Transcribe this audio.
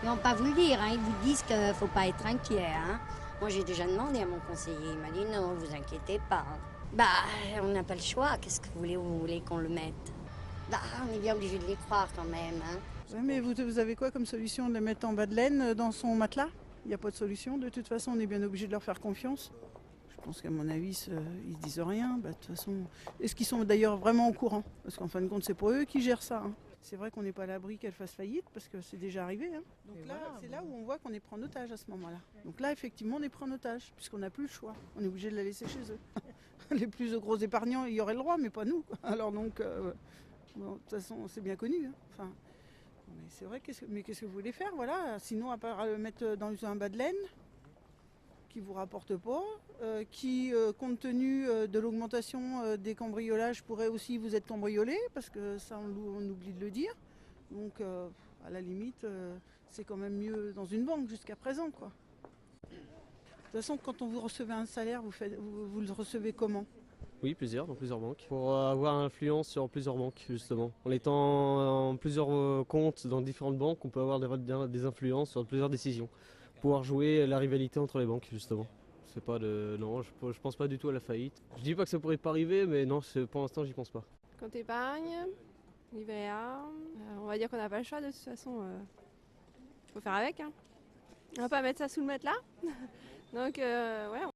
Ils n'ont pas voulu le dire, hein. Ils vous disent qu'il ne faut pas être inquiet. Hein. Moi, j'ai déjà demandé à mon conseiller. Il m'a dit non, vous inquiétez pas. Hein. Bah, on n'a pas le choix. Qu'est-ce que vous voulez qu'on le mette? Bah, on est bien obligé de les croire quand même. Hein. Ouais, mais vous avez quoi comme solution? De les mettre en bas de laine dans son matelas? Il n'y a pas de solution. De toute façon, on est bien obligé de leur faire confiance. Je pense qu'à mon avis, ils se disent rien. Bah, de toute façon, est-ce qu'ils sont d'ailleurs vraiment au courant? Parce qu'en fin de compte, c'est pas eux qui gèrent ça. Hein. C'est vrai qu'on n'est pas à l'abri qu'elle fasse faillite parce que c'est déjà arrivé. Hein. Donc là, c'est là où on voit qu'on est pris en otage à ce moment-là. Donc là, effectivement, on est pris en otage puisqu'on n'a plus le choix. On est obligé de la laisser chez eux. Les plus gros épargnants, il y aurait le droit, mais pas nous. Alors donc, bon, de toute façon, c'est bien connu. Hein. Enfin, mais c'est vrai, mais qu'est-ce que vous voulez faire? Voilà. Sinon, à part le mettre dans un bas de laine qui ne vous rapporte pas, qui, compte tenu de l'augmentation des cambriolages, pourrait aussi vous être cambriolé, parce que ça, on oublie de le dire. Donc, à la limite, c'est quand même mieux dans une banque jusqu'à présent, quoi. De toute façon, quand on vous recevez un salaire, vous le recevez comment? Oui, plusieurs, dans plusieurs banques. Pour avoir influence sur plusieurs banques, justement. En étant en plusieurs comptes dans différentes banques, on peut avoir des influences sur plusieurs décisions. Pouvoir jouer la rivalité entre les banques, justement. C'est pas de. Non, je pense pas du tout à la faillite. Je dis pas que ça pourrait pas arriver, mais non, pour l'instant, j'y pense pas. Compte épargne, livret A, on va dire qu'on n'a pas le choix de toute façon. Faut faire avec. Hein. On va pas mettre ça sous le matelas. Donc, ouais.